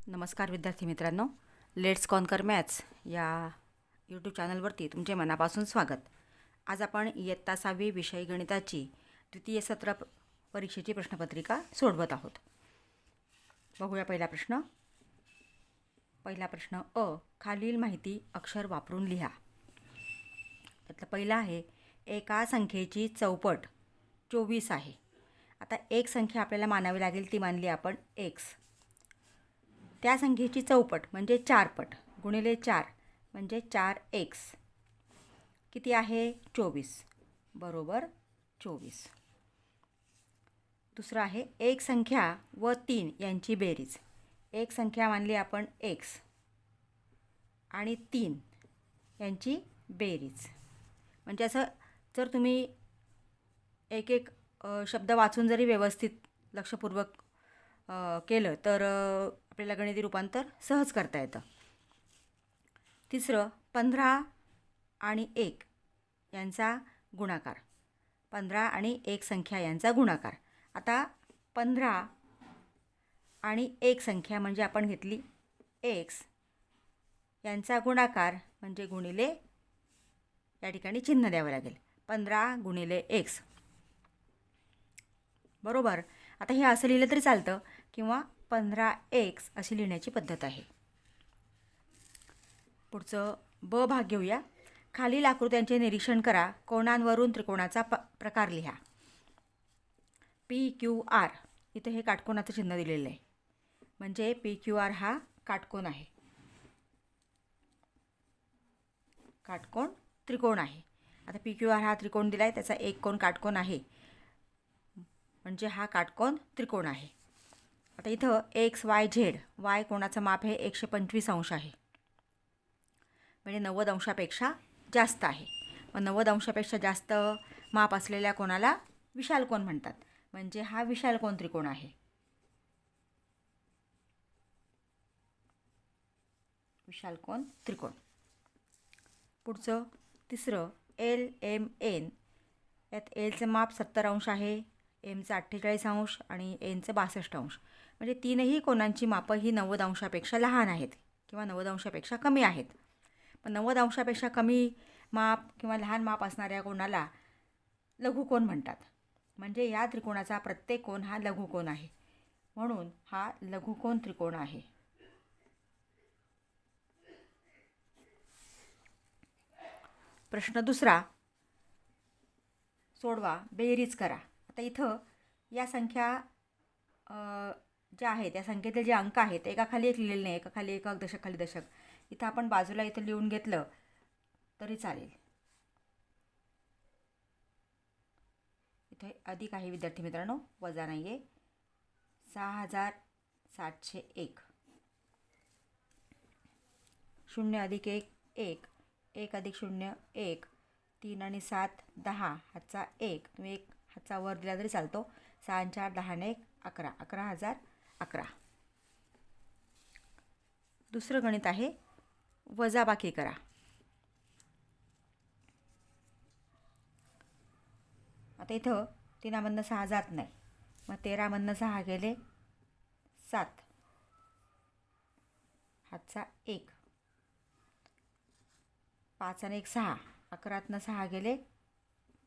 नमस्कार विद्यार्थी मित्रांनो, लेट्स कॉन्कर मॅथ्स या यूट्यूब चॅनलवरती तुमचे मनापासून स्वागत. आज आपण इयत्ता 6वी विषय गणिताची द्वितीय सत्र परीक्षेची प्रश्नपत्रिका सोडवत आहोत. बघूया पहिला प्रश्न. खालील माहिती अक्षर वापरून लिहा. त्यातलं पहिलं आहे, एका संख्येची चौपट 24 आहे. आता एक संख्या आपल्याला मानावी लागेल, ती मानली आपण x. त्या संख्येची चौपट म्हणजे 4 पट गुणिले 4 म्हणजे 4x किती आहे 24 बरोबर 24. दुसरं आहे, एक संख्या व 3 यांची बेरीज. एक संख्या मानली आपण x आणि 3 यांची बेरीज. म्हणजे असं जर तुम्ही एक एक शब्द वाचून जरी व्यवस्थित लक्षपूर्वक केलं तर आपल्याला गणिती रूपांतर सहज करता येतं. तिसरं, 15 आणि 1 यांचा गुणाकार. 15 आणि 1 संख्या यांचा गुणाकार. आता 15 आणि 1 संख्या म्हणजे आपण घेतली x यांचा गुणाकार म्हणजे गुणिले, या ठिकाणी चिन्ह द्यावं लागेल, 15 गुणिले x बरोबर. आता हे असं लिहिलं तरी चालतं किंवा 15x अशी लिहिण्याची पद्धत आहे. पुढचं ब भाग घेऊया. खालील आकृत्यांचे निरीक्षण करा. कोनांवरून त्रिकोणाचा प्रकार लिहा. PQR, इथं हे काटकोनाचं चिन्ह दिलेलं आहे, म्हणजे PQR हा काटकोन आहे, काटकोन त्रिकोण आहे. आता PQR हा त्रिकोण दिला आहे, त्याचा एक कोन काटकोन आहे, म्हणजे हा काटकोन त्रिकोण आहे. आता इथं XYZ, Y कोणाचं माप हे 125 अंश आहे, म्हणजे 90 अंशापेक्षा जास्त आहे. मग 90 अंशापेक्षा जास्त माप असलेल्या कोणाला विशाल कोन म्हणतात, म्हणजे हा विशाल कोन त्रिकोण आहे. विशाल कोन त्रिकोण. पुढचं तिसरं, LMN, यात Lचं माप 70 अंश आहे, एमचं 48 अंश आणि एनचं 62 अंश, म्हणजे तीनही कोणांची मापं ही 90 अंशापेक्षा लहान आहेत किंवा 90 अंशापेक्षा कमी आहेत. पण 90 अंशापेक्षा कमी माप किंवा लहान माप असणाऱ्या कोणाला लघुकोन म्हणतात, म्हणजे या त्रिकोणाचा प्रत्येक कोन हा लघुकोन आहे, म्हणून हा लघुकोन त्रिकोण आहे. प्रश्न दुसरा सोडवा, बेरीज करा. आता इथं या संख्या ज्या आहेत, या संख्येतील जे अंक आहेत एकाखाली एक लिहिलेले नाही, एकाखाली एकक दशक दशक. इथं आपण बाजूला इथं लिहून घेतलं तरी चालेल. इथे अधिक आहे विद्यार्थी मित्रांनो, वजा नाही आहे. 6701, 0 अधिक 1 1, 1 अधिक 0 1, 3 आणि 7 10, हातचा 1, तुम्ही एक हातचा वर दिला तरी चालतो. 6 आणि 4 10 आणि 1 11, 11,011. दुसरं गणित आहे, वजाबाकी करा. आता इथं 3मधनं 6 जात नाही, मग 13मधनं 6 गेले 7, हातचा 1, 5 आणि 1 6, 11तनं 6 गेले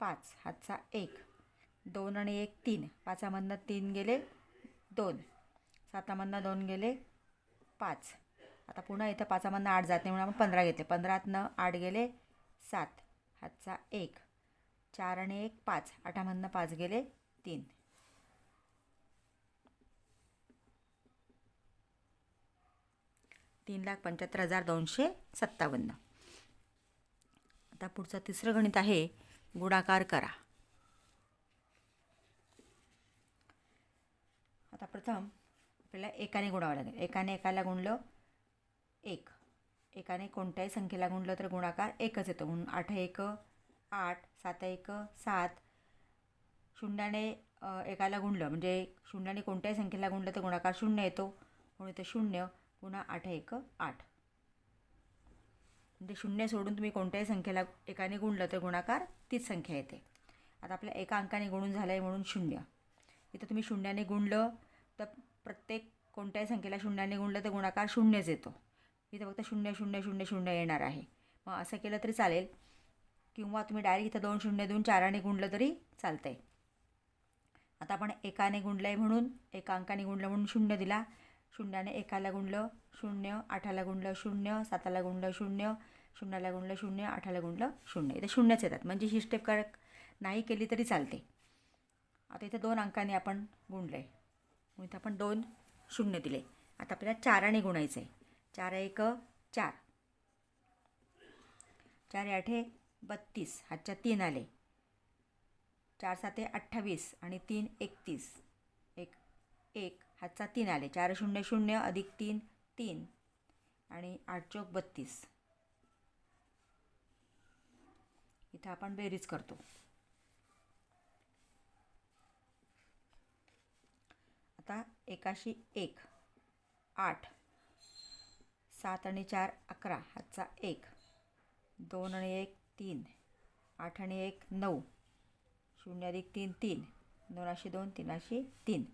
5, हातचा 1, 2 आणि 1 3, 5मधनं 3 गेले 2, 7मधनं 2 गेले 5. आता पुन्हा इथं 5मधनं 8 जात नाही म्हणून आपण 15 घेतले, 15तनं 8 गेले 7, हातचा 1, 4 आणि 1 5, 8मधनं 5 गेले 3. $3,75,257. आता पुढचं तिसरं गणित आहे, गुणाकार करा. आता प्रथम आपल्याला एकाने गुणावं लागेल. एकाने एकाला गुणलं 1, एकाने कोणत्याही संख्येला गुणलं तर गुणाकार एकच येतो, म्हणून 8 1 8, 7 1 7. शून्याने एकाला गुणलं म्हणजे शून्याने कोणत्याही संख्येला गुणलं तर गुणाकार 0 येतो, म्हणून इथं 0 पुन्हा 8 1 8, म्हणजे 0 सोडून तुम्ही कोणत्याही संख्येला एकाने गुणलं तर गुणाकार तीच संख्या येते. आता आपल्या एका अंकाने गुणून झालं आहे म्हणून 0. इथं तुम्ही शून्याने गुणलं तर प्रत्येक कोणत्याही संख्येला शून्याने गुणलं तर गुणाकार शून्यच येतो. इथं फक्त 0 0 0 0 येणार आहे. मग असं केलं तरी चालेल, किंवा तुम्ही डायरेक्ट इथं 2 0 देऊन 4ने गुणलं तरी चालतं आहे. आता आपण एकाने गुणलं आहे म्हणून, एका अंकाने गुणलं म्हणून 0 दिला. 0ने एकाला गुणलं 0, 8ला गुणलं 0, 7ला गुणलं 0, 0ला गुणलं 0, 8ला गुणलं 0. इथे शून्यच येतात, म्हणजे ही स्टेप नाही केली तरी चालते. आता इथे 2 अंकाने आपण गुणलं आहे, मग इथं आपण 2 0 दिले. आता आपल्याला 4ने गुणायचं आहे. 4 1 4, 4 8 32, हातच्या 3 आले. 4 7 28 आणि 3 31, 1 1, हातचा 3 आले. 4 0 0 अधिक 3 3 आणि 8 चौक 32. इथं आपण बेरीज करतो. आता 1शी 1, 8, 7 आणि 4 11, हातचा 1, 2 आणि 1 3, 8 आणि 1 9, 0 अधिक 3 3, 2शी 2 3शी 3.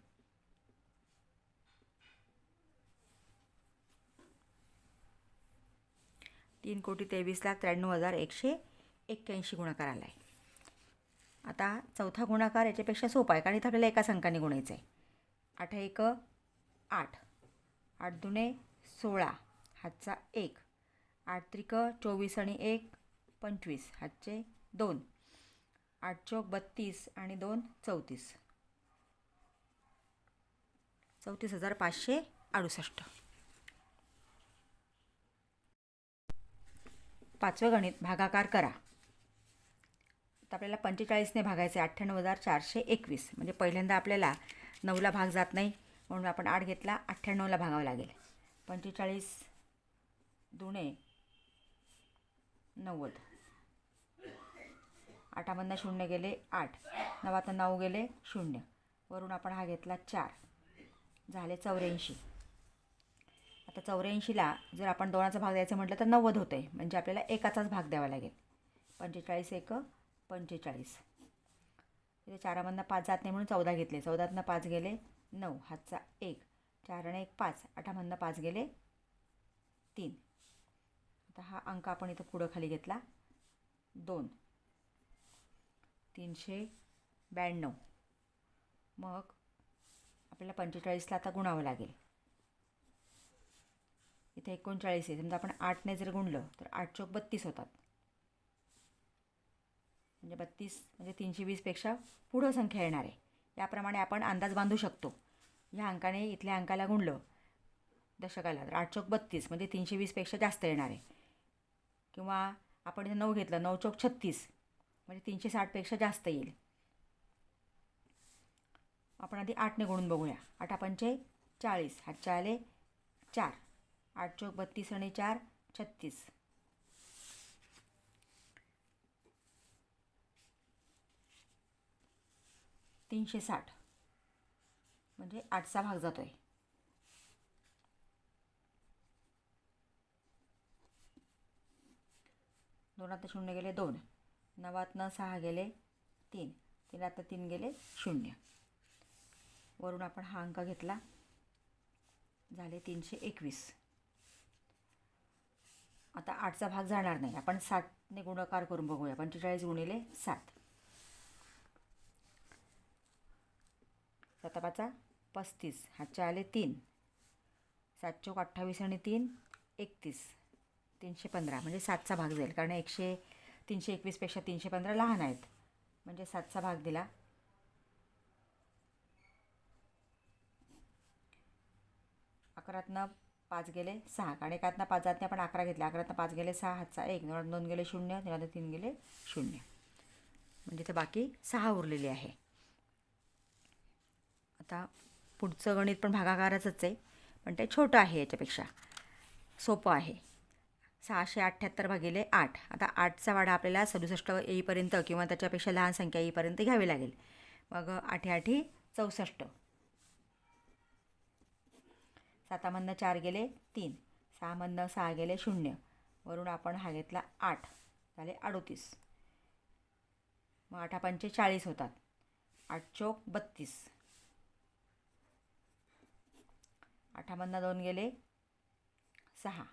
$3,23,93,181 गुणाकार आला आहे. आता चौथा गुणाकार याच्यापेक्षा सोपा आहे, कारण इथं आपल्याला एकाच अंकाने गुणायचं आहे. 8 1 8, 8 2 16, हातचा 1, 8 त्रिक 24 आणि 1 25, हातचे 2, 8 चौक 32 आणि 2 34, 34,568. पाचवं गणित, भागाकार करा. आता आपल्याला 45ने भागायचे 98,421. म्हणजे पहिल्यांदा आपल्याला 9ला भाग जात नाही, म्हणून आपण 8 घेतला, 98ला भागावं लागेल. 45 दुणे 90, 8मधनं 0 गेले 8, 9तनं 9 गेले 0, वरून आपण हा घेतला 4, झाले 84. आता 84ला जर आपण 2चा भाग द्यायचं म्हटलं तर 90 होतं आहे, म्हणजे आपल्याला एकाचाच भाग द्यावा लागेल. 45 1 45. इथे 4मधनं 5 जात नाही म्हणून 14 घेतले. 14तनं 5 गेले 9, हातचा 1, 4 आणि 1 5, 8मधनं 5 गेले 3. आता हा अंक आपण इथं पुढं खाली घेतला 2, 392. मग आपल्याला 45ला आता गुणावं लागेल. इथे 39 आहे, समजा आपण 8ने जर गुणलं तर 8 चौक 32 होतात. म्हणजे 32 म्हणजे 320पेक्षा पुढं संख्या येणार आहे. याप्रमाणे आपण अंदाज बांधू शकतो. ह्या अंकाने इथल्या अंकाला गुणलं दशकाला तर 8 चौक 32 म्हणजे 320पेक्षा जास्त येणार आहे. किंवा आपण इथे 9 घेतलं, 9 चौक 36 म्हणजे 360पेक्षा जास्त येईल. आपण आधी 8ने गुणून बघूया. 8 पंचे 40, हातच्या आले 4, 8 चौक 32 आणि 4 36, 360 म्हणजे 8चा भाग जातोय. दोनात 0 गेले 2, 9तनं 6 गेले 3, 3 3 गेले 0, वरून आपण हा अंक घेतला, झाले 321. आता 8चा भाग जाणार नाही, आपण 7ने गुणाकार करून बघूया. 45 गुणिले 7, 7 5 35, हातच्या आले 3, 7 चौक 28 आणि 3 31, 315 म्हणजे 7चा भाग जाईल, कारण 321पेक्षा 315 लहान आहेत, म्हणजे 7चा भाग दिला. 11तनं 5 गेले 6, कारण 1तनं 5 जात नाही, आपण 11 घेतले. 11तनं 5 गेले 6, हातचा 1, 2 गेले 0, 3 गेले 0, म्हणजे ते बाकी 6 उरलेली आहे. आता पुढचं गणित पण भागाकाराचंच आहे, पण ते छोटं आहे, याच्यापेक्षा सोपं आहे. 678 भागिले 8. आता 8चा वाडा आपल्याला 67 येईपर्यंत किंवा त्याच्यापेक्षा लहान संख्या येईपर्यंत घ्यावी लागेल. मग 8 8 64, 7मधनं 4 गेले 3, 6मधनं 6 गेले 0, वरून आपण हा घेतला 8, झाले 38. मग 8 पंचे 40 होतात, 8 चौक 32, 8मधनं 2 गेले 6,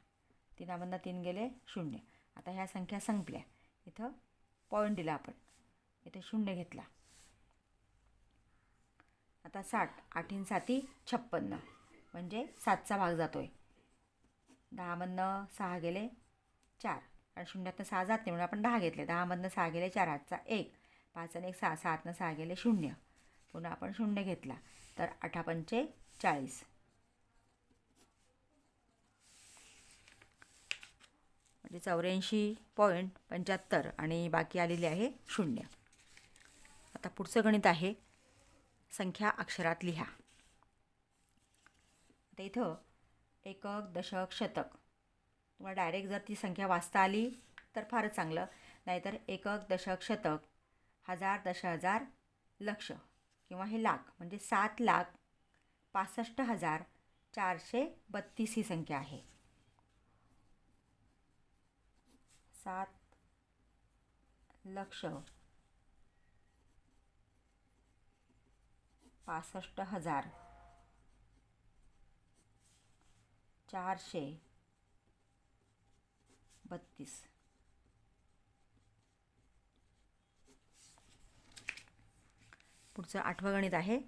3मधनं 3 गेले 0. आता ह्या संख्या संपल्या. इथं पॉईंट दिला आपण, इथे 0 घेतला. आता 60, 8 आणि 7 56, म्हणजे 7चा भाग जातो आहे. 10मधनं 6 गेले 4, कारण 0तनं 6 जात नाही म्हणून आपण 10 घेतले. 10मधनं 6 गेले 4, 8चा 1, 5 आणि 1 6, 7नं 6 गेले 0, पुन्हा आपण 0 घेतला. तर 8 पंचे 40, म्हणजे 84.75 आणि बाकी आलेली आहे 0. आता पुढचं गणित आहे संख्या अक्षरात लिहा. आता इथं एकक, दशक, शतक, तुम्हाला डायरेक्ट जर ती संख्या वाचता आली तर फारच चांगलं, नाहीतर एकक, दशक, शतक, हजार, दशहजार, लक्ष किंवा हे लाख, म्हणजे 7,65,432 ही संख्या आहे. 7,65,432. पुढचं 8वं गणित आहे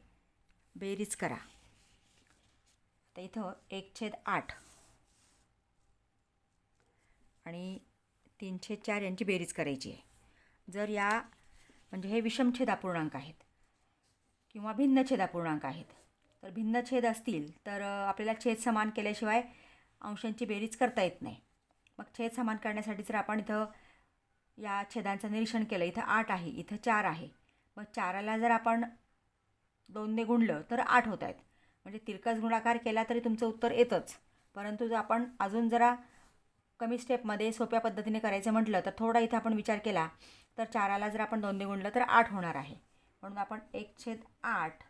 बेरीज करा. आता इथं 1/8 आणि 3/4 यांची बेरीज करायची आहे. जर या म्हणजे हे विषमछेद अपूर्णांक आहेत किंवा भिन्नछेद अपूर्णांक आहेत, तर भिन्नछेद असतील तर आपल्याला छेद समान केल्याशिवाय अंशांची बेरीज करता येत नाही. मग छेद समान करण्यासाठी जर आपण इथं या छेदांचं निरीक्षण केलं, इथं 8 आहे, इथं 4 आहे, मग 4ला जर आपण 2ने गुणलं तर 8 होत आहेत. म्हणजे तिरकस गुणाकार केला तरी तुमचं उत्तर येतंच, परंतु जर आपण अजून जरा कमी स्टेपमध्ये सोप्या पद्धतीने करायचं म्हटलं तर थोडा इथं आपण विचार केला तर 4ला जर आपण 2ने गुणलं तर 8 होणार आहे. म्हणून आपण 1/8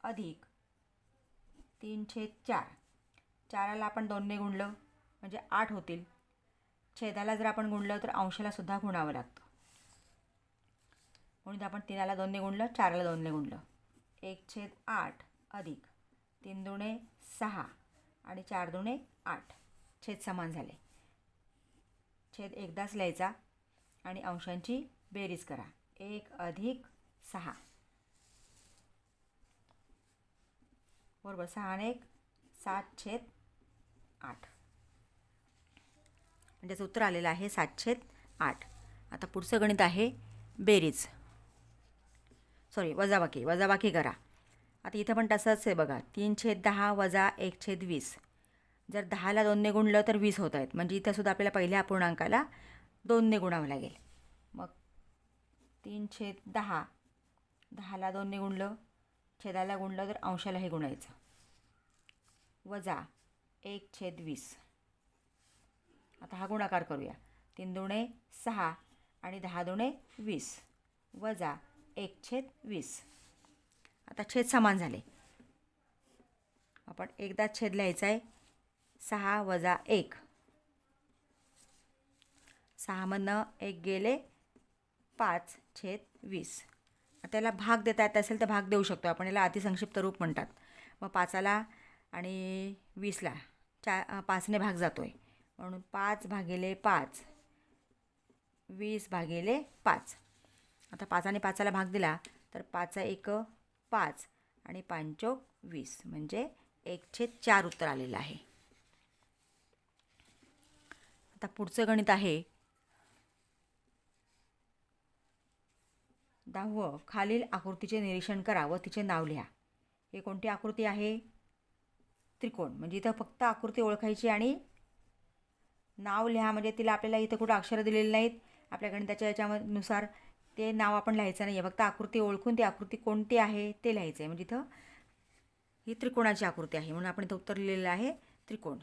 अधिक 3/4, 4ला आपण 2ने गुणलं म्हणजे 8 होतील. छेदाला जर आपण गुणलं तर अंशाला सुद्धा गुणावं लागतं, म्हणून आपण 3ला 2ने गुणलं, 4ला 2ने गुणलं. 1/8 अधिक 3 दुणे 6 आणि 4 दुणे 8, छेद समान झाले. छेद एकदाच लिहायचा आणि अंशांची बेरीज करा. 1 अधिक 6 बरोबर 6 आणि 1 7/8, म्हणजे उत्तर आलेलं आहे 7/8. आता पुढचं गणित आहे बेरीज, वजाबाकी करा. आता इथं पण तसंच आहे बघा, 3/10 वजा 1/20. जर 10ला 2ने गुणलं तर 20 होत आहेत, म्हणजे इथं सुद्धा आपल्याला पहिल्या अपूर्णांकाला 2ने गुणावं लागेल. मग 3/10, 10ला 2ने गुणलं, छेदाला गुणलं तर अंशालाही गुणायचं, वजा 1/20. आता हा गुणाकार करूया. 3 दुणे 6 आणि 10 दुणे 20, वजा 1/20. आता छेद समान झाले, आपण एकदाच छेद लिहायचा आहे. 6 वजा 1, 6मधनं 1 गेले 5/20. त्याला भाग देता येत असेल तर भाग देऊ शकतो आपण, याला अतिसंक्षिप्त रूप म्हणतात. मग 5ला आणि 20ला 5ने भाग जातो आहे, म्हणून 5/5, 20/5. आता 5 आणि 5ला भाग दिला तर 5 5 आणि 5 20, म्हणजे 1/4 उत्तर आलेलं आहे. आता पुढचं गणित आहे 10वं. खालील आकृतीचे निरीक्षण करा व तिचे नाव लिहा. हे कोणती आकृती आहे? त्रिकोण. म्हणजे इथं फक्त आकृती ओळखायची आणि नाव लिहा, म्हणजे तिला आपल्याला इथं कुठं अक्षरं दिलेली नाहीत. आपल्या गणिताच्या याच्यानुसार ते नाव आपण लिहायचं नाही आहे, फक्त आकृती ओळखून ती आकृती कोणती आहे ते लिहायचं आहे. म्हणजे इथं ही त्रिकोणाची आकृती आहे म्हणून आपण इथं उत्तर लिहिलेलं आहे त्रिकोण.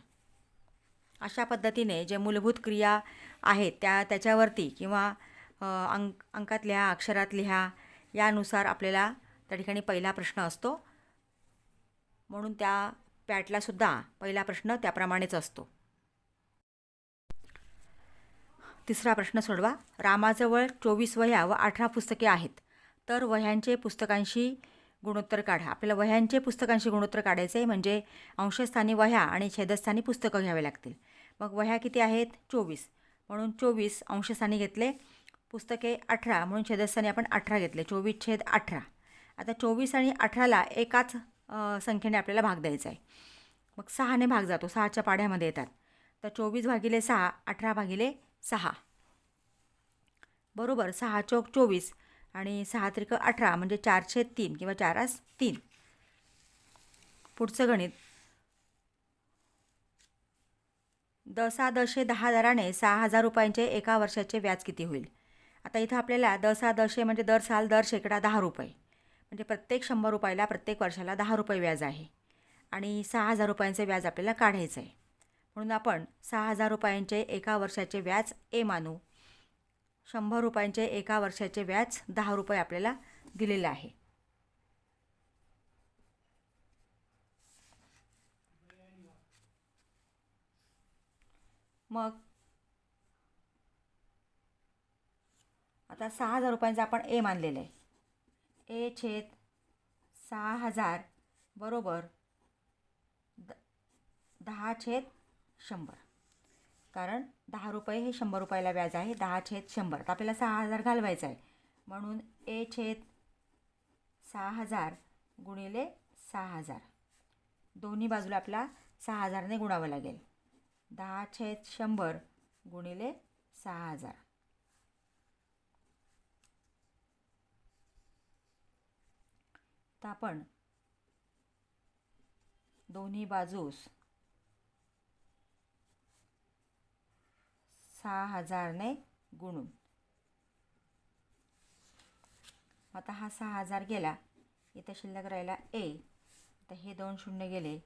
अशा पद्धतीने जे मूलभूत क्रिया आहेत त्याच्यावरती किंवा अंकात लिहा, अक्षरात लिहा, यानुसार आपल्याला त्या ठिकाणी पहिला प्रश्न असतो, म्हणून त्या पॅटलासुद्धा पहिला प्रश्न त्याप्रमाणेच असतो. तिसरा प्रश्न सोडवा. रामाजवळ 24 वह्या व 18 पुस्तके आहेत, तर वह्यांचे पुस्तकांशी गुणोत्तर काढा. आपल्याला वह्यांचे पुस्तकांशी गुणोत्तर काढायचे आहे, म्हणजे अंशस्थानी वह्या आणि छेदस्थानी पुस्तकं घ्यावे लागतील. मग वह्या किती आहेत? 24. म्हणून 24 अंशस्थानी घेतले, पुस्तके 18 म्हणून छेदस्थानी आपण 18 घेतले. 24/18. आता 24 आणि 18ला एकाच संख्येने आपल्याला भाग द्यायचा आहे. मग 6ने भाग जातो, 6च्या पाढ्यामध्ये येतात. तर 24/6 18/6 बरोबर. 6 चौक 24 आणि 6 त्रिक 18 म्हणजे 4/3 किंवा 4/3. पुढचं गणित. दसा दशे 10 दराने 6,000 रुपयांचे एका वर्षाचे व्याज किती होईल? आता इथं आपल्याला दसा दशे म्हणजे दर साल दर शेकडा 10 रुपये, म्हणजे प्रत्येक 100 रुपयाला प्रत्येक वर्षाला 10 रुपये व्याज आहे आणि 6,000 रुपयांचे व्याज आपल्याला काढायचं आहे. म्हणून आपण 6,000 रुपयांचे एका वर्षाचे व्याज ए मानू. 100 रुपयांचे एका वर्षाचे व्याज 10 रुपये आपल्याला दिलेलं आहे. मग आता 6,000 रुपयांचं आपण ए मानलेलं आहे. ए छेद 6,000 बरोबर 10/100. कारण 10 रुपये हे 100 रुपयाला व्याज आहे. 10/100. तर आपल्याला 6,000 घालवायचं आहे. म्हणून ए छेद 6,000 गुणिले 6,000. दोन्ही बाजूला आपला 6,000ने गुणावं लागेल. 10/100 गुणिले 6,000. तर आपण दोन्ही बाजूस 6,000ने गुणून. आता हा 6,000 गेला, इथं शिल्लक राहिला ए. तर हे 2 शून्य गेले,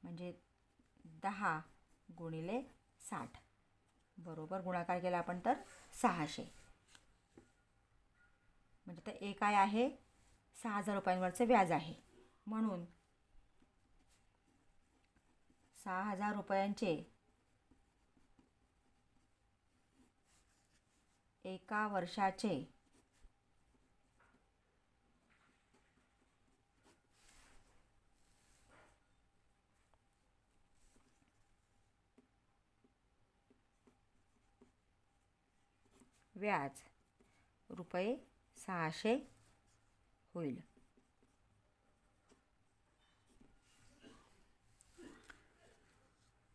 म्हणजे 10 गुणिले 60 बरोबर. गुणाकार केला आपण तर 600. म्हणजे तर ए काय आहे? 6,000 रुपयांवरचं व्याज आहे. म्हणून 6,000 रुपयांचे एका वर्षाचे व्याज रुपये 600 होईल.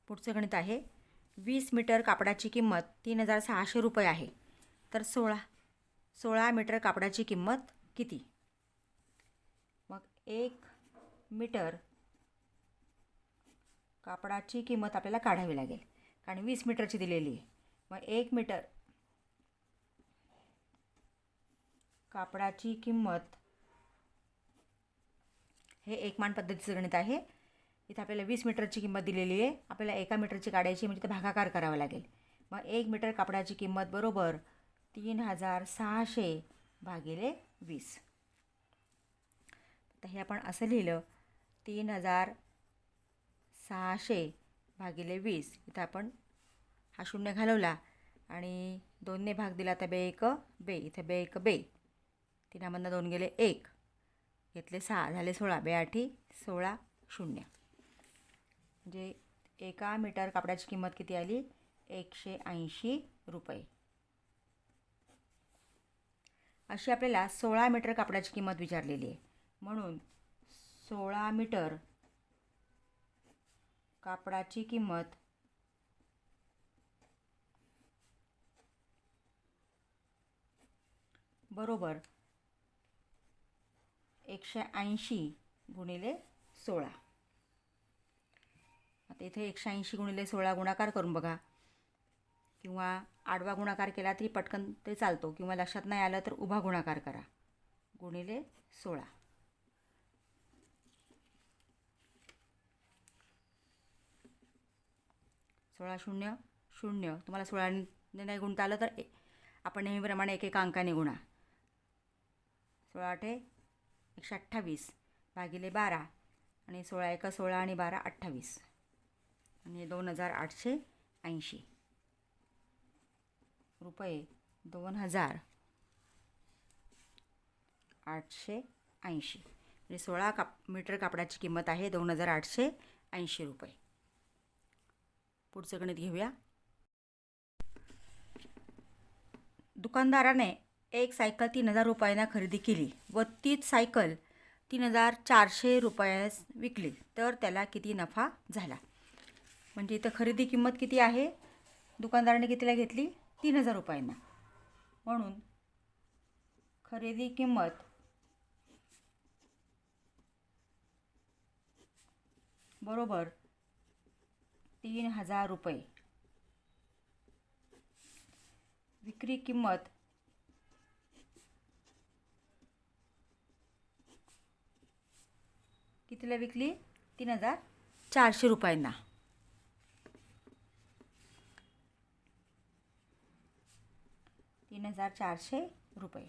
पुढचं गणित आहे. 20 मीटर कापडाची किंमत 3,600 रुपये आहे. तर 16 मीटर कापडाची किंमत किती? मग 1 मीटर कापडाची किंमत आपल्याला काढावी लागेल, कारण 20 मीटरची दिलेली आहे. मग 1 मीटर कापडाची किंमत हे एकमान पद्धतीचं गणित आहे. इथं आपल्याला 20 मीटरची किंमत दिलेली आहे. आपल्याला एका मीटरची काढायची, म्हणजे ते भागाकार करावा लागेल. मग 1 मीटर कापडाची किंमत बरोबर 3,600 भागिले 20. तर हे आपण असं लिहिलं, 3,600 भागिले 20. इथं आपण हा शून्य घालवला आणि 2ने भाग दिला, तर बे 1 बे. इथं बे 1 बे. 3मधनं 2 गेले 1, घेतले 6, झाले 16. बे 8 16 शून्य. म्हणजे एका मीटर कापडाची किंमत किती आली? 180 रुपये. अशी आपल्याला 16 मीटर कापडाची किंमत विचारलेली आहे. म्हणून 16 मीटर कापडाची किंमत बरोबर 180 गुणिले 16. आता इथे 180 गुणिले 16 गुणाकार करून बघा, किंवा आडवा गुणाकार केला तरी पटकन ते चालतो, किंवा लक्षात नाही आलं तर उभा गुणाकार करा. गुणिले 16. 16 शून्य शून्य. तुम्हाला 16ने नाही गुणता आलं तर आपण नेहमीप्रमाणे एक अंकाने गुणा. 16 8 128 भागिले 12 आणि 16 1 16 आणि 12 28 आणि 2,880 रुपये. 2,880 80 म्हणजे 16 मीटर कापडाची किंमत आहे 2880 रुपये. पुढचं गणित घेऊया. दुकानदाराने एक सायकल 3000 रुपयांना खरेदी केली व तीच सायकल 3400 रुपयास विकली तर त्याला किती नफा झाला. म्हणजे इथं खरेदी किंमत किती आहे, दुकानदाराने कितीला घेतली, 3000 रुपयांना. म्हणून खरेदी किंमत बरोबर 3000 रुपये. विक्री किंमत कितीला विकली, 3400 रुपयांना. ₹3400.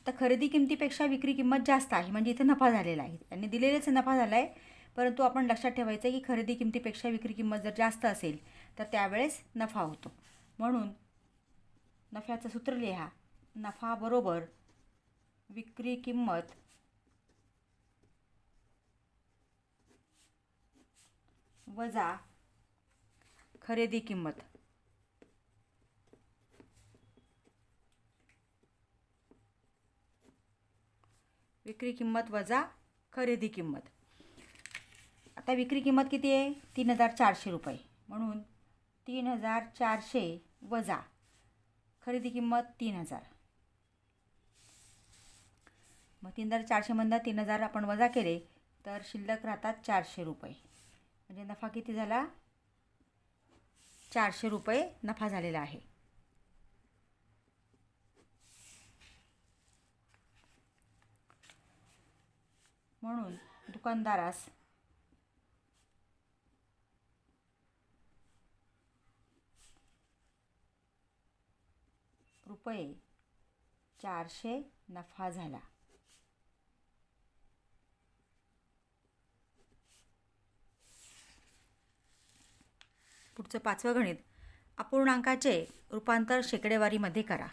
तर खरेदी किमतीपेक्षा विक्री किंमत जास्त आहे म्हणजे इथे नफा झालेला आहे. त्यांनी दिलेलेच नफा झाला आहे, परंतु आपण लक्षात ठेवायचं आहे की खरेदी किमतीपेक्षा विक्री किंमत जर जास्त असेल तर त्यावेळेस नफा होतो. म्हणून नफ्याचं सूत्र लिहा. नफा बरोबर विक्री किंमत वजा खरेदी किंमत. विक्री किंमत वजा खरेदी किंमत. आता विक्री किंमत किती आहे, 3400 रुपये. म्हणून 3400 वजा खरेदी किंमत 3000. मग 3400मधून 3000 आपण वजा केले तर शिल्लक राहतात 400 रुपये. म्हणजे नफा किती झाला, 400 रुपये नफा झालेला आहे. म्हणून दुकानदारास रुपये 400 नफा झाला. पुढचं 5वं गणित. अपूर्णांकाचे रूपांतर शेकडेवारीमध्ये करा.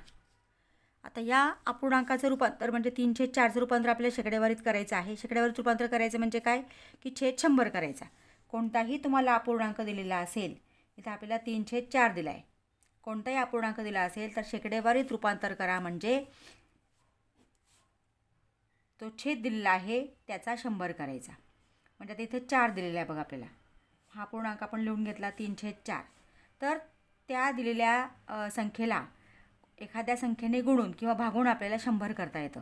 आता या अपूर्णांकाचं रूपांतर म्हणजे 3/4चं रूपांतर आपल्याला शेकडेवारीत करायचं आहे. शेकडेवारीत रूपांतर करायचं म्हणजे काय की 100 करायचा. कोणताही तुम्हाला अपूर्णांक दिलेला असेल, इथं आपल्याला 3/4 दिला आहे, कोणताही अपूर्णांक दिला असेल तर शेकडेवारीत रूपांतर करा. म्हणजे तो छेद दिलेला आहे त्याचा 100 करायचा. म्हणजे आता इथं 4 दिलेला आहे बघा आपल्याला. हा अपूर्णांक आपण लिहून घेतला 3/4. तर त्या दिलेल्या संख्येला एखाद्या संख्येने गुणून किंवा भागून आपल्याला 100 करता येतं.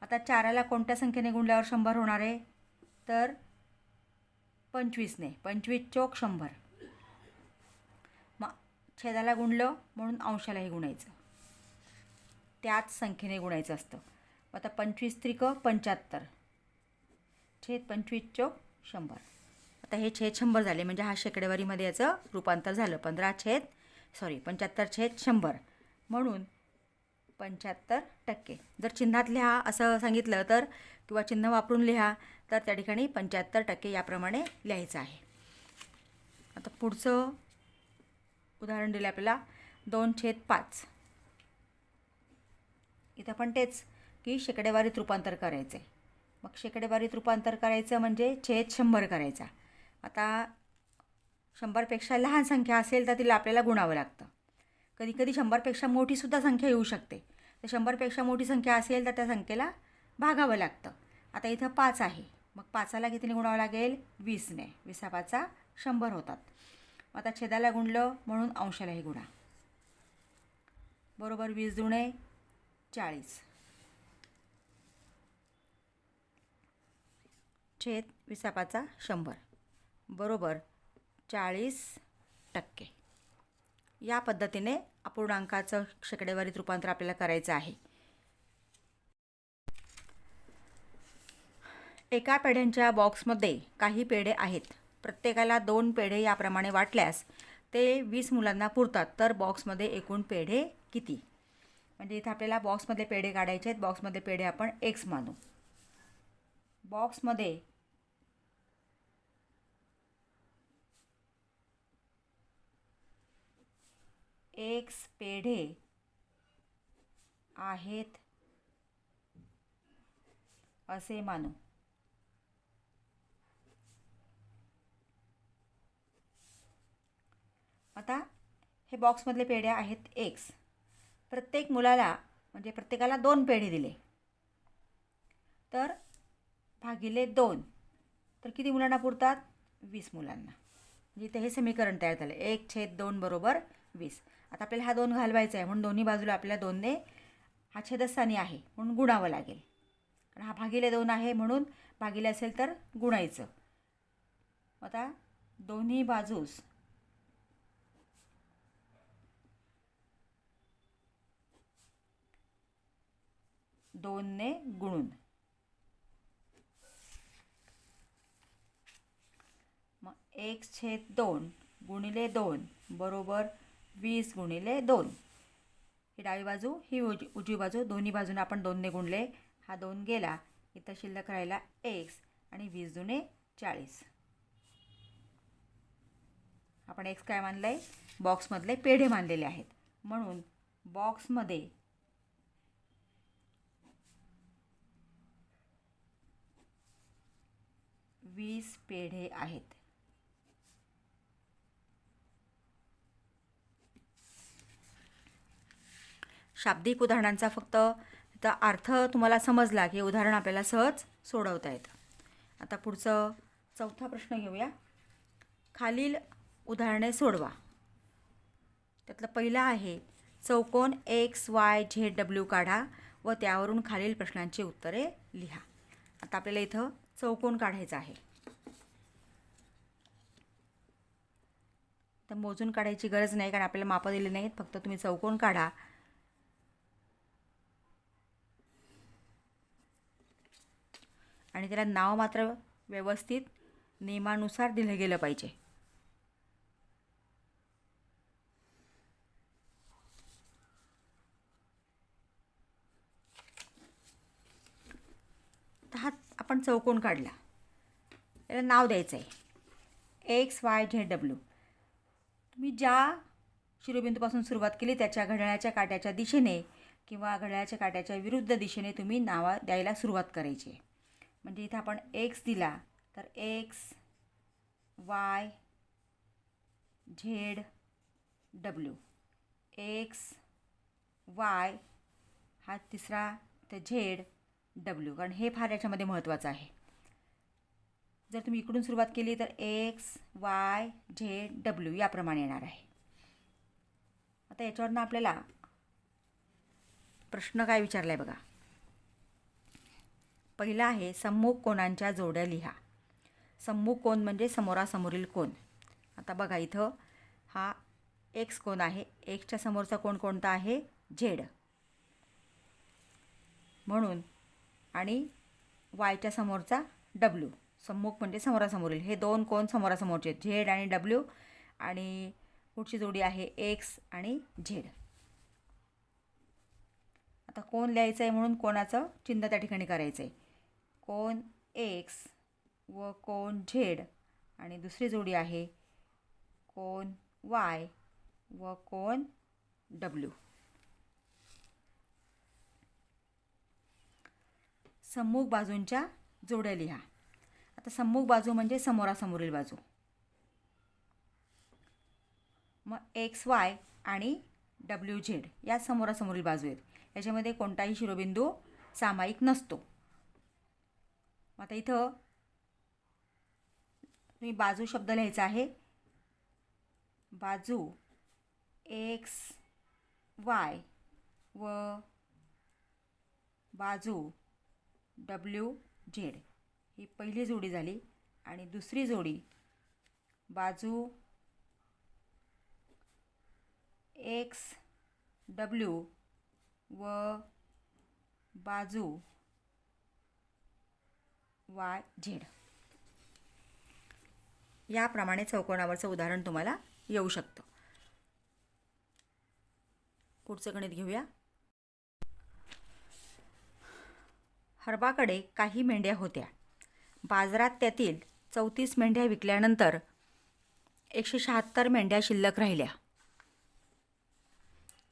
आता 4ला कोणत्या संख्येने गुणल्यावर 100 होणार आहे, तर 25ने. 25 चोक 100. मग छेदाला गुणलं म्हणून अंशालाही गुणायचं, त्याच संख्येने गुणायचं असतं. आता 25 त्रिक 75 छेद 25 चोक 100. आता हे छेद 100 झाले म्हणजे हा शेकडेवारीमध्ये याचं रूपांतर झालं. 75/100 म्हणून 75%. जर चिन्हात लिहा असं सांगितलं तर किंवा चिन्ह वापरून लिहा तर त्या ठिकाणी 75% याप्रमाणे लिहायचं आहे. आता पुढचं उदाहरण दिलं आपल्याला 2/5. इथं पण तेच की शेकडेवारीत रूपांतर करायचं आहे. मग शेकडेवारीत रूपांतर करायचं म्हणजे छेद 100 करायचा. आता 100पेक्षा लहान संख्या असेल तर तिला आपल्याला गुणावं लागतं. कधीकधी 100पेक्षा मोठीसुद्धा संख्या येऊ शकते. तर 100पेक्षा मोठी संख्या असेल तर त्या संख्येला भागावं लागतं. आता इथं 5 आहे, मग 5ला कितीने गुणावं लागेल, 20ने. 20 100 होतात. आता छेदाला गुणलं म्हणून अंशालाही गुणा. बरोबर 20 दुणे 40 छेद 20 100 बरोबर 40%. या पद्धतीने अपूर्णांकाचं शेकडेवारीत रूपांतर आपल्याला करायचं आहे. एका पेढ्यांच्या बॉक्समध्ये काही पेढे आहेत. प्रत्येकाला 2 पेढे याप्रमाणे वाटल्यास ते 20 मुलांना पुरतात. तर बॉक्समध्ये एकूण पेढे किती. म्हणजे इथं आपल्याला बॉक्समधले पेढे काढायचे आहेत. बॉक्समधले पेढे आपण X मानू. बॉक्समध्ये X पेढे आहेत असे मानू. आता हे बॉक्समधले पेढे आहेत एक्स. प्रत्येक मुलाला म्हणजे प्रत्येकाला 2 पेढे दिले तर भागिले 2 तर किती मुलांना पुरतात? 20 मुलांना. म्हणजे इथे हे समीकरण तयार झालं. 1/2 बरोबर 20. आता आपल्याला हा 2 घालवायचा आहे म्हणून दोन्ही बाजूला आपल्याला 2ने हा छेदस्थानी आहे म्हणून गुणावं लागेल. कारण हा भागिले 2 आहे म्हणून भागिले असेल तर गुणायचं. आता दोन्ही बाजूस 2ने गुणून मग 1/2 गुणिले 2 बरोबर 20 गुणिले 2. ही डावी बाजू ही उजवी बाजू दोन्ही बाजूने आपण 2ने गुणले. हा 2 गेला. इथं शिल्लक राहिला x आणि 20 दुणे 40. आपण x काय मानलं आहे? बॉक्समधले पेढे मानलेले आहेत म्हणून बॉक्समध्ये 20 पेढे आहेत. शाब्दिक उदाहरणांचा फक्त अर्थ तुम्हाला समजला की उदाहरण आपल्याला सहज सोडवता येतं. आता पुढचं चौथा प्रश्न घेऊया. खालील उदाहरणे सोडवा. त्यातलं पहिलं आहे चौकोन XYZW काढा व त्यावरून खालील प्रश्नांची उत्तरे लिहा. आता आपल्याला इथं चौकोन काढायचा आहे. तर मोजून काढायची गरज नाही कारण आपल्याला मापं दिली नाहीत. फक्त तुम्ही चौकोन काढा. आणि त्याला नाव मात्र व्यवस्थित नियमानुसार दिलं गेलं पाहिजे. तर हा आपण चौकोन काढला. त्याला नाव द्यायचं आहे XYZW. तुम्ही ज्या शिरोबिंदूपासून सुरुवात केली त्याच्या घड्याळाच्या काट्याच्या दिशेने किंवा घड्याळाच्या काट्याच्या विरुद्ध दिशेने तुम्ही नाव द्यायला सुरुवात करायची आहे. म्हणजे इथं आपण एक्स दिला तर x Y Z W. X Y हा तिसरा तर झेड डब्ल्यू. कारण हे फार याच्यामध्ये महत्त्वाचं आहे. जर तुम्ही इकडून सुरुवात केली तर एक्स वाय झेड डब्ल्यू याप्रमाणे येणार आहे. आता याच्यावरनं आपल्याला प्रश्न काय विचारला आहे बघा. पहिला आहे सम्मुख कोनांच्या जोड्या लिहा. सम्मुख कोन म्हणजे समोरासमोरील कोन. आता बघा इथं हा एक्स कोन आहे. एक्सच्या समोरचा कोन कोणता आहे? झेड म्हणून. आणि वायच्या समोरचा डब्ल्यू. सम्मुख म्हणजे समोरासमोरील. हे 2 कोन समोरासमोरचे आहेत झेड आणि डब्ल्यू. आणि पुढची जोडी आहे एक्स आणि झेड. आता कोन लिहायचं आहे म्हणून कोणाचं चिन्ह त्या ठिकाणी करायचं आहे. कोन एक्स व कोन झेड आणि दुसरी जोडी आहे कोन वाय व कोन डब्ल्यू. सम्मुख बाजूंच्या जोड्या लिहा. आता सम्मुख बाजू म्हणजे समोरासमोरील बाजू. मग एक्स वाय आणि डब्ल्यू झेड या समोरासमोरील बाजू आहेत. याच्यामध्ये कोणताही शिरोबिंदू सामायिक नसतो. आता इथं तुम्ही बाजू शब्द लिहायचा आहे. बाजू एक्स वाय व बाजू डब्ल्यू झेड ही पहिली जोडी झाली. आणि दुसरी जोडी बाजू एक्स डब्ल्यू व बाजू वाय झेड. याप्रमाणे चौकोनावरचं उदाहरण तुम्हाला येऊ शकतं. पुढचं गणित घेऊया. हरबाकडे काही मेंढ्या होत्या. बाजारात त्यातील 34 मेंढ्या विकल्यानंतर 176 मेंढ्या शिल्लक राहिल्या.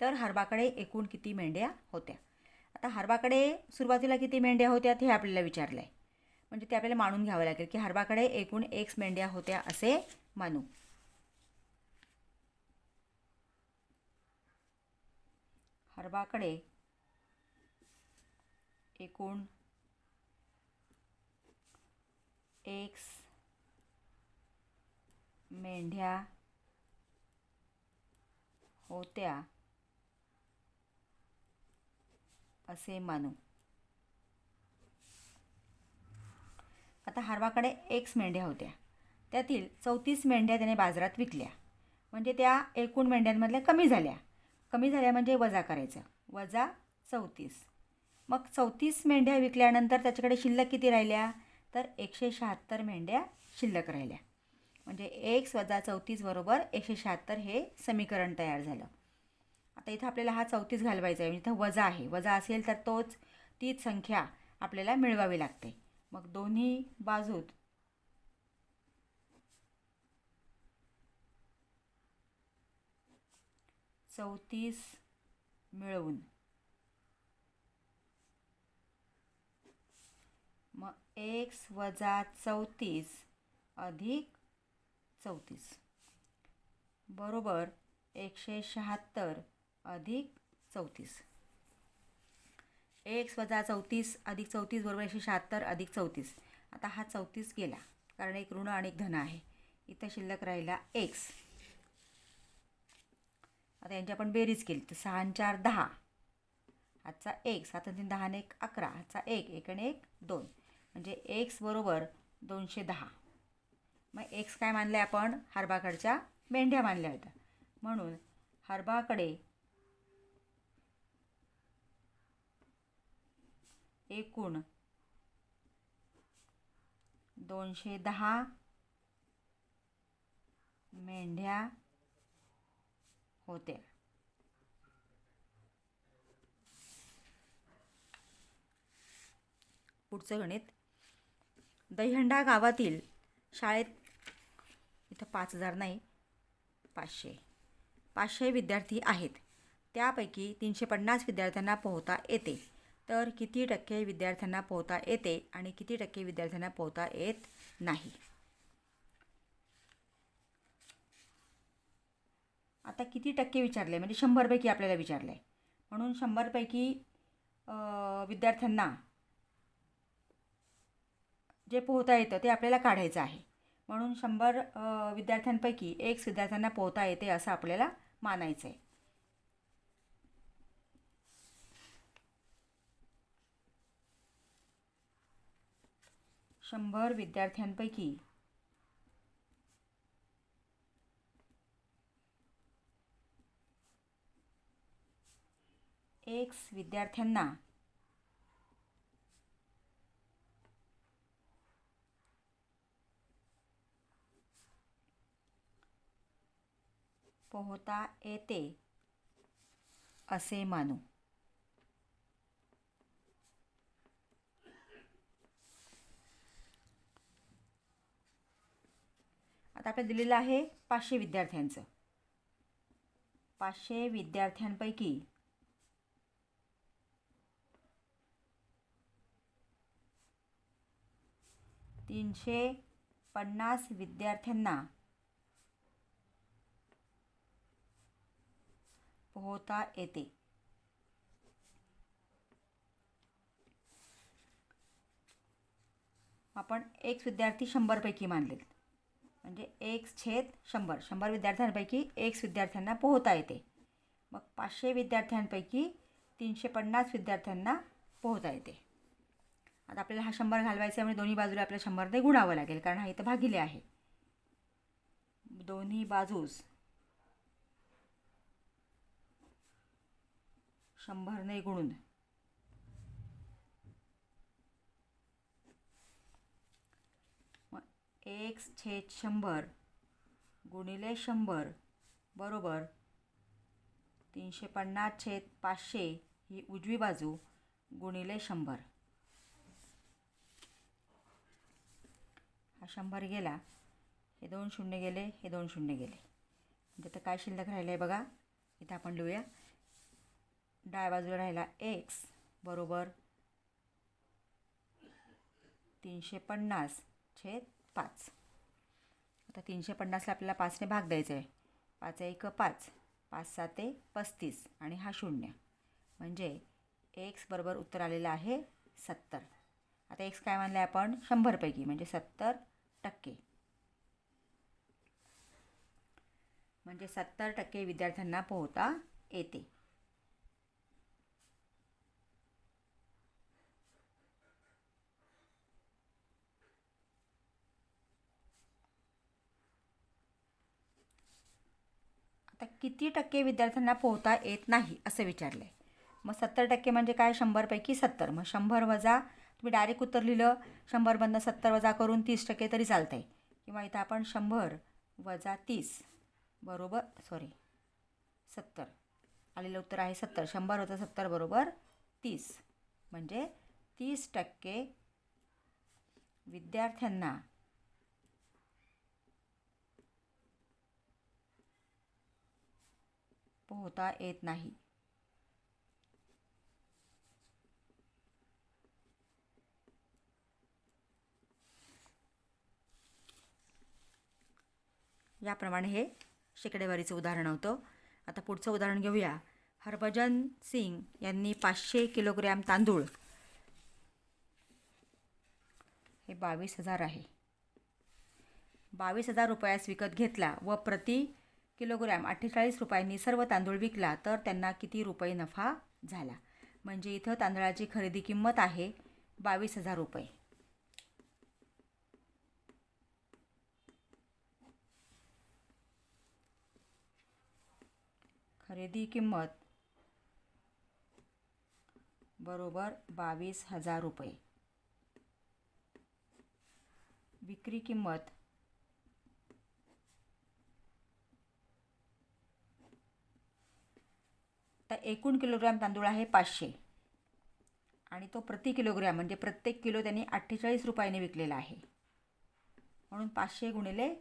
तर हरबाकडे एकूण किती मेंढ्या होत्या? आता हरबाकडे सुरुवातीला किती मेंढ्या होत्या हे आपल्याला विचारलं आहे. म्हणजे ते आपल्याला मानून घ्यावं लागेल की हरबाकडे एकूण X मेंढ्या होत्या असे मानू. हरबाकडे एकूण X मेंढ्या होत्या असे मानू. आता हरबाकडे X मेंढ्या होत्या, त्यातील 34 मेंढ्या त्याने बाजारात विकल्या. म्हणजे त्या एकूण मेंढ्यांमधल्या कमी झाल्या. कमी झाल्या म्हणजे वजा करायचं, वजा 34. मग 34 मेंढ्या विकल्यानंतर त्याच्याकडे शिल्लक किती राहिल्या, तर 176 मेंढ्या शिल्लक राहिल्या. म्हणजे X वजा 34 बरोबर 176 हे समीकरण तयार झालं. आता इथं आपल्याला हा 34 घालवायचा आहे, म्हणजे इथं वजा आहे. वजा असेल तर तीच संख्या आपल्याला मिळवावी लागते. मग दोन्ही बाजूत चौतीस मिळवून मग X वजा 34 अधिक 34 बरोबर 176 अधिक 34. X वजा 34 अधिक 34 बरोबर 176 अधिक 34. आता हा 34 गेला कारण एक ऋण आणि एक धन आहे. इथं शिल्लक राहिला X. आता यांची आपण बेरीज केली तर 6 आणि 4 10, हातचा X, 7 आणि 3 10 आणि 1 11, हातचा 1 1 आणि 1 2, म्हणजे X बरोबर 210. मग X काय मानले आपण, हरबाकडच्या मेंढ्या मानल्या होत्या. म्हणून हरबाकडे एकूण 210 मेंढ्या होत्या. पुढचं गणित. दहीहंडा गावातील शाळेत, इथं 5000 नाही 500 विद्यार्थी आहेत. त्यापैकी 350 विद्यार्थ्यांना पोहता येते. तर किती टक्के विद्यार्थ्यांना पोहता येते आणि किती टक्के विद्यार्थ्यांना पोहता येत नाही. आता किती टक्के विचारले म्हणजे 100पैकी आपल्याला विचारलं आहे. म्हणून 100पैकी विद्यार्थ्यांना जे पोहता येतं ते आपल्याला काढायचं आहे. म्हणून 100 विद्यार्थ्यांपैकी X विद्यार्थ्यांना पोहता येते असं आपल्याला मानायचं आहे. शंभर विद्यार्थ्यांपैकी X विद्यार्थ्यांना पोहता येते असे मानू. आता आपल्याला दिलेलं आहे 500 विद्यार्थ्यांचं. 500 विद्यार्थ्यांपैकी 350 विद्यार्थ्यांना पोहता येते. आपण X विद्यार्थी 100पैकी मानले, म्हणजे X/100. 100 विद्यार्थ्यांपैकी X विद्यार्थ्यांना पोहता येते. मग 500 विद्यार्थ्यांपैकी 350 विद्यार्थ्यांना पोहता येते. आता आपल्याला हा 100 घालवायचा आहे, म्हणजे दोन्ही बाजूला आपल्याला 100ने गुणावं लागेल, कारण हा इथं भागिले आहे. दोन्ही बाजूस 100ने गुणून X/100 गुणिले 100 बरोबर 350/500 ही उजवी बाजू गुणिले 100. हा 100 गेला, हे 2 शून्य गेले, हे 2 शून्य गेले. म्हणजे आता काय शिल्लक राहिलं आहे बघा, इथं आपण लिहूया. डाव्या बाजूला राहिला X बरोबर 350/5. आता 350ला आपल्याला 5ने भाग द्यायचा आहे. 5 1 5, 5 7 35 आणि हा 0, म्हणजे एक्स बरोबर उत्तर आलेलं आहे 70. आता एक्स काय मानलं आहे आपण? 100पैकी, म्हणजे 70%. म्हणजे 70% विद्यार्थ्यांना पोहता येते. आता किती टक्के विद्यार्थ्यांना पोहता येत नाही असं विचारलं आहे. मग 70% म्हणजे काय? 100पैकी 70. मग 100 वजा, तुम्ही डायरेक्ट उत्तर लिहिलं 100मधनं 70 वजा करून 30% तरी चालतं आहे. किंवा इथं आपण 100 वजा 30 बरोबर 70 आलेलं उत्तर आहे 70. 100 वजा 70 बरोबर 30. म्हणजे 30% विद्यार्थ्यांना पोहता येत नाही. याप्रमाणे हे शेकडेवारीचं उदाहरण होतं. आता पुढचं उदाहरण घेऊया. हरभजन सिंग यांनी 500 किलोग्रॅम तांदूळ, हे 22,000 आहे, 22,000 रुपयास विकत घेतला व प्रति किलोग्रॅम 48 रुपयांनी सर्व तांदूळ विकला, तर त्यांना किती रुपये नफा झाला? म्हणजे इथं तांदळाची खरेदी किंमत आहे 22,000 रुपये. खरेदी किंमत बरोबर 22,000 रुपये. विक्री किंमत तर एकूण किलोग्रॅम तांदूळ आहे 500 आणि तो प्रति किलोग्रॅम म्हणजे प्रत्येक किलो त्यांनी 48 रुपयाने विकलेला आहे. म्हणून 500 गुणिले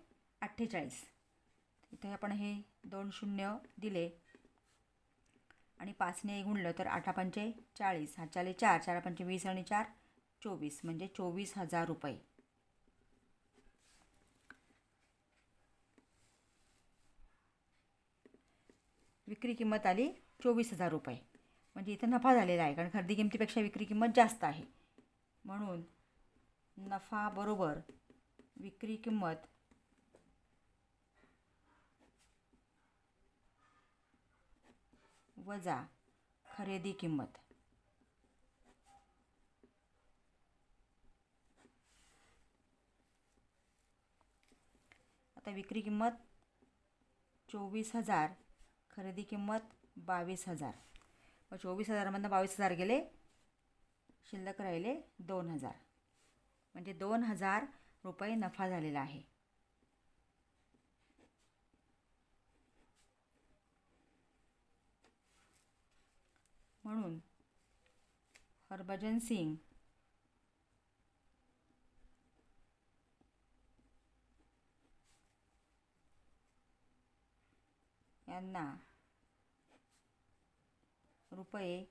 48. इथे आपण हे 2 शून्य दिले आणि 5ने गुणलं तर 8 पंचे 40, 7 चाले 4, 4 पंचे 20 आणि 4 24, म्हणजे 24,000 रुपये. विक्री किंमत आली 24,000 रुपये. म्हणजे इथं नफा झालेला आहे, कारण खरेदी किमतीपेक्षा विक्री किंमत जास्त आहे. म्हणून नफा बरोबर विक्री किंमत वजा खरेदी किंमत. आता विक्री किंमत 24,000, खरेदी किंमत 22,000. मग 24,000मधनं 22,000 गेले, शिल्लक राहिले 2,000. म्हणजे 2,000 रुपये नफा झालेला आहे. म्हणून हरभजन सिंग यांना रुपये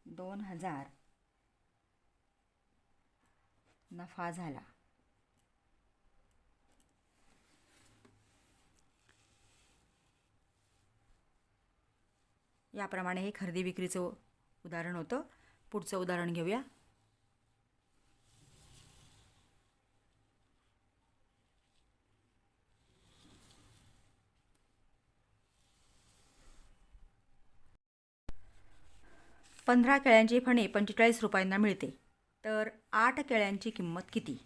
2,000 नफा झाला. याप्रमाणे हे खरेदी विक्रीचं उदाहरण होतं. पुढचं उदाहरण घेऊया. पंधरा केळ्यांची फणे 45 रुपयांना मिळते, तर 8 केळ्यांची किंमत किती?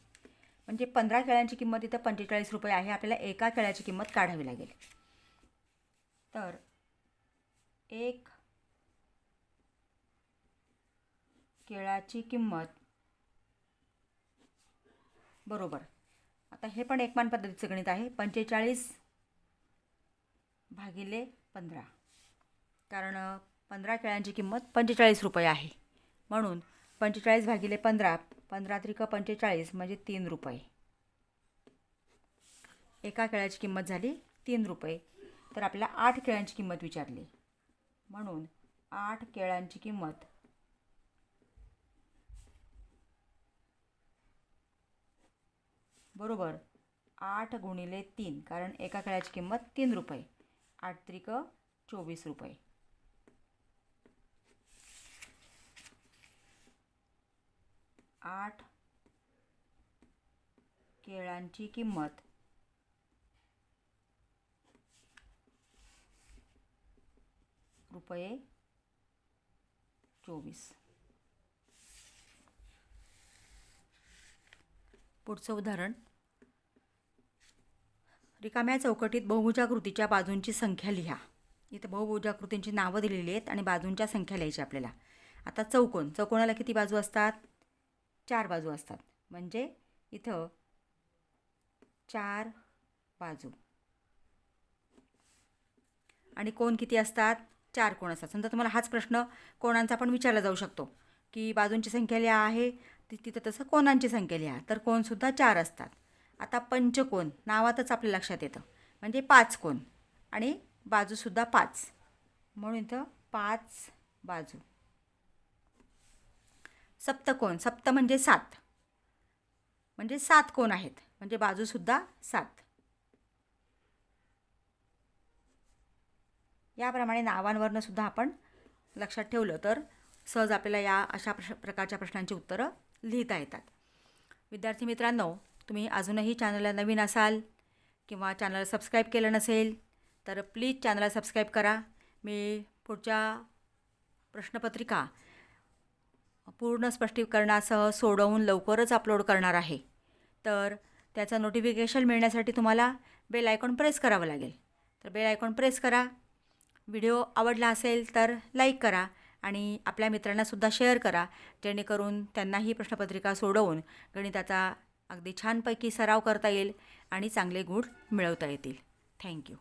म्हणजे 15 केळ्यांची किंमत इथं 45 रुपये आहे. आपल्याला एका केळ्याची किंमत काढावी लागेल. तर 1 केळाची किंमत बरोबर, आता हे पण एकमान पद्धतीचं गणित आहे, 45/15. कारण 15 केळ्यांची किंमत 45 रुपये आहे. म्हणून 45/15, 15 त्रिक 45 म्हणजे 3 रुपये. एका केळ्याची किंमत झाली 3 रुपये. तर आपल्याला 8 केळ्यांची किंमत विचारली, म्हणून 8 केळ्यांची किंमत बरोबर 8 गुणिले 3, कारण एका केळ्याची किंमत 3 रुपये. 8 त्रिक 24 रुपये. 8 केळ्यांची किंमत रुपये 24. पुढचं उदाहरण. रिकाम्या चौकटीत बहुभुजाकृतीच्या बाजूंची संख्या लिहा. इथे बहुभुजाकृतींची नावं दिलेली आहेत आणि बाजूंच्या संख्या लिहायची आपल्याला. आता चौकोनाला किती बाजू असतात? 4 बाजू असतात. म्हणजे इथं 4 बाजू. आणि कोण किती असतात? 4 कोण असतात. समजा तुम्हाला हाच प्रश्न कोणांचा पण विचारला जाऊ शकतो की बाजूंची संख्या लिहा आहे, तिथं तसं कोणांची संख्या लिहा. तर कोणसुद्धा 4 असतात. आता पंचकोन नावातच आपल्या लक्षात येतं, म्हणजे 5 कोण आणि बाजूसुद्धा 5, म्हणून इथं 5 बाजू. सप्तकोन, सप्त म्हणजे 7, म्हणजे 7 कोण आहेत, म्हणजे बाजूसुद्धा 7. याप्रमाणे नावांवरनं सुद्धा आपण लक्षात ठेवलं तर सहज आपल्याला या अशा प्रकारच्या प्रश्नांची उत्तरं लिहिता येतात. विद्यार्थी मित्रांनो, तुम्ही अजूनही चॅनलला नवीन असाल किंवा चॅनल सबस्क्राईब केलं नसेल तर प्लीज चॅनलला सबस्क्राईब करा. मी पुढच्या प्रश्नपत्रिका पूर्ण स्पष्टीकरणासह सोडवून लवकरच अपलोड करणार आहे. तर त्याचं नोटिफिकेशन मिळण्यासाठी तुम्हाला बेल आयकॉन प्रेस करावं लागेल. तर बेल आयकॉन प्रेस करा. व्हिडिओ आवडला असेल तर लाईक करा आणि आपल्या मित्रांनासुद्धा शेअर करा, जेणेकरून त्यांनाही प्रश्नपत्रिका सोडवून गणिताचा अगदी छानपैकी सराव करता येईल आणि चांगले गुण मिळवता येतील. थँक्यू.